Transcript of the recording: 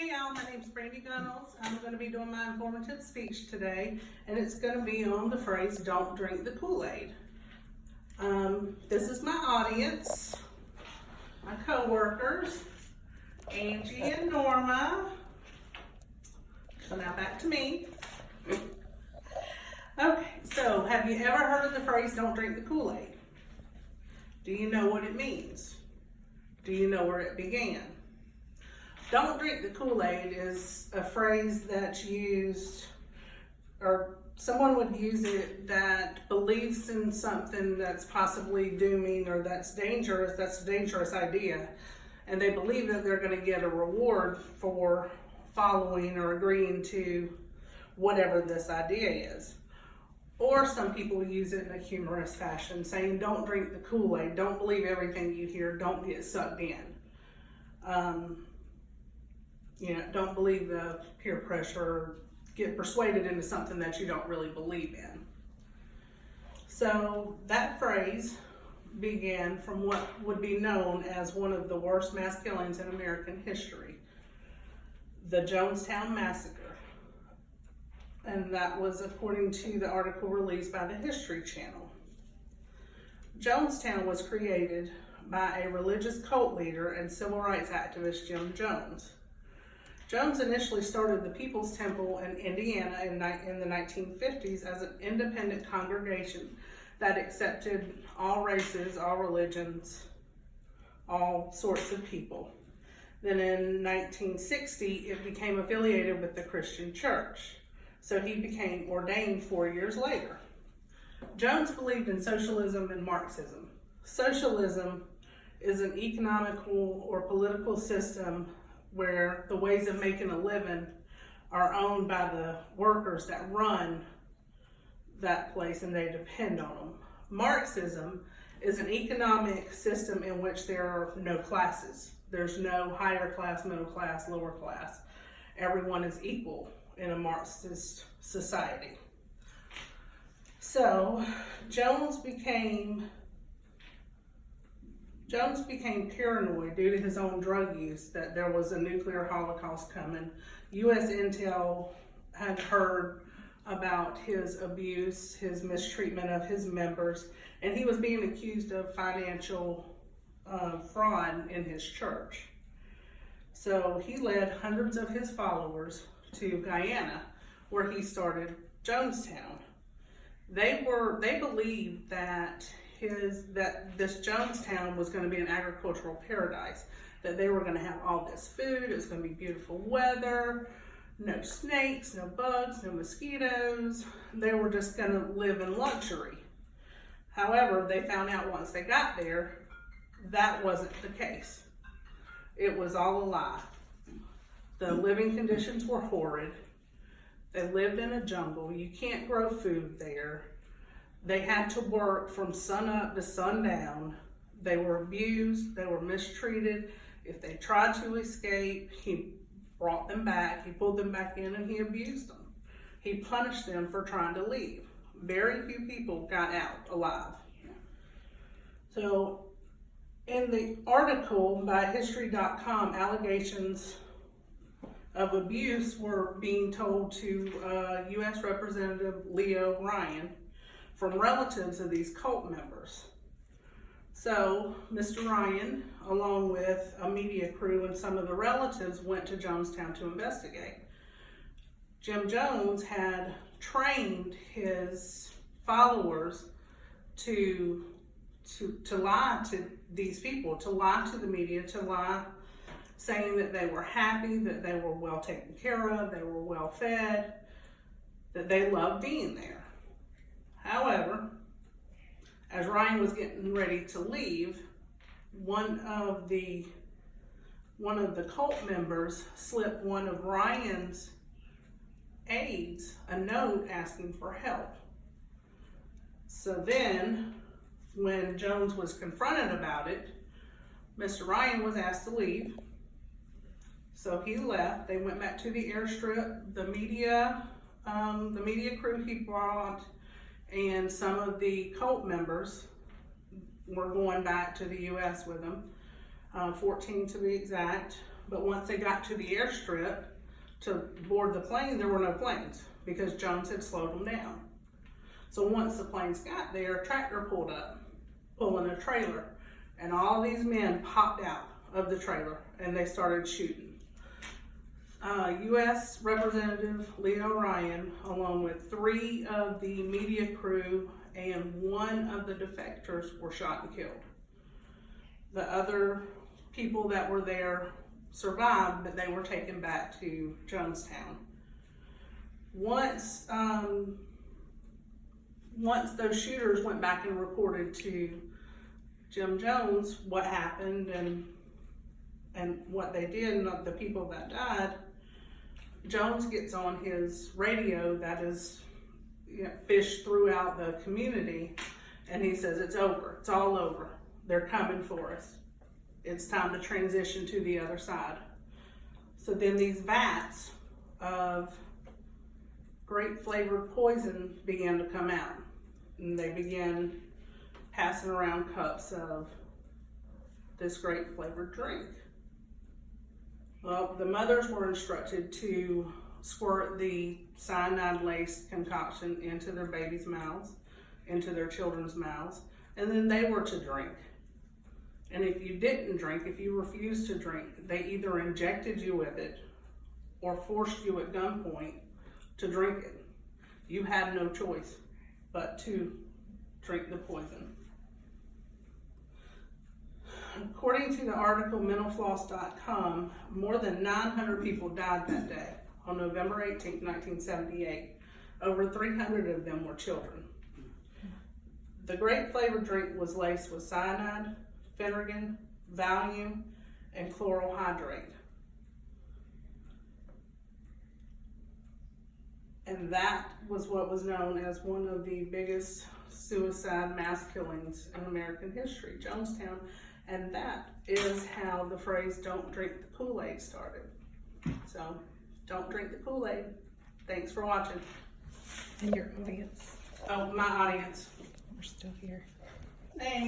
Hey y'all, my name's Brandy Gunnels. I'm going to be doing my informative speech today, and it's going to be on the phrase, don't drink the Kool-Aid. This is my audience, my co-workers, Angie and Norma. So now back to me. Okay, so have you ever heard of the phrase, don't drink the Kool-Aid? Do you know what it means? Do you know where it began? Don't drink the Kool-Aid is a phrase that's used, or someone would use it that believes in something that's possibly dooming or that's dangerous, that's a dangerous idea. And they believe that they're going to get a reward for following or agreeing to whatever this idea is. Or some people use it in a humorous fashion, saying don't drink the Kool-Aid, don't believe everything you hear, don't get sucked in. Don't believe the peer pressure, get persuaded into something that you don't really believe in. So that phrase began from what would be known as one of the worst mass killings in American history, the Jonestown Massacre. And that was according to the article released by the History Channel. Jonestown was created by a religious cult leader and civil rights activist, Jim Jones. Jones initially started the People's Temple in Indiana in the 1950s as an independent congregation that accepted all races, all religions, all sorts of people. Then in 1960, it became affiliated with the Christian Church. So he became ordained 4 years later. Jones believed in socialism and Marxism. Socialism is an economical or political system where the ways of making a living are owned by the workers that run that place and they depend on them. Marxism is an economic system in which there are no classes. There's no higher class, middle class, lower class. Everyone is equal in a Marxist society. So Jones became paranoid due to his own drug use, that there was a nuclear holocaust coming. U.S. intel had heard about his abuse, his mistreatment of his members, and he was being accused of financial fraud in his church. So he led hundreds of his followers to Guyana, where he started Jonestown. They believed that this Jonestown was going to be an agricultural paradise, that they were going to have all this food, it was going to be beautiful weather, no snakes, no bugs, no mosquitoes. They were just going to live in luxury. However, they found out once they got there, that wasn't the case. It was all a lie. The living conditions were horrid. They lived in a jungle. You can't grow food there. They had to work from sun up to sundown. They were abused. They were mistreated. If they tried to escape, he brought them back. He pulled them back in and he abused them. He punished them for trying to leave. Very few people got out alive. So in the article by History.com, allegations of abuse were being told to U.S. Representative Leo Ryan from relatives of these cult members. So Mr. Ryan, along with a media crew and some of the relatives, went to Jonestown to investigate. Jim Jones had trained his followers to lie to these people, to lie to the media, to lie saying that they were happy, that they were well taken care of, they were well fed, that they loved being there. However, as Ryan was getting ready to leave, one of the cult members slipped one of Ryan's aides a note asking for help. So then, when Jones was confronted about it, Mr. Ryan was asked to leave. So he left. They went back to the airstrip. The media crew he brought and some of the cult members were going back to the U.S. with him, 14 to be exact. But once they got to the airstrip to board the plane, there were no planes because Jones had slowed them down. So once the planes got there, a tractor pulled up, pulling a trailer, and all these men popped out of the trailer and they started shooting. U.S. Representative Leo Ryan, along with 3 of the media crew and 1 of the defectors, were shot and killed. The other people that were there survived, but they were taken back to Jonestown. Once those shooters went back and reported to Jim Jones what happened and what they did and the people that died, Jones gets on his radio that is fished throughout the community, and he says, "It's over. It's all over. They're coming for us. It's time to transition to the other side." So then these vats of grape flavored poison began to come out, and they began passing around cups of this grape flavored drink. Well, the mothers were instructed to squirt the cyanide-laced concoction into their babies' mouths, into their children's mouths, and then they were to drink. And if you didn't drink, if you refused to drink, they either injected you with it or forced you at gunpoint to drink it. You had no choice but to drink the poison. According to the article mentalfloss.com, more than 900 people died that day on November 18, 1978. Over 300 of them were children. The grape flavored drink was laced with cyanide, Phenergan, Valium, and chloral hydrate. And that was what was known as one of the biggest suicide mass killings in American history, Jonestown. And that is how the phrase "don't drink the Kool-Aid" started. So, don't drink the Kool-Aid. Thanks for watching. And your audience. Oh, my audience. We're still here. Thanks.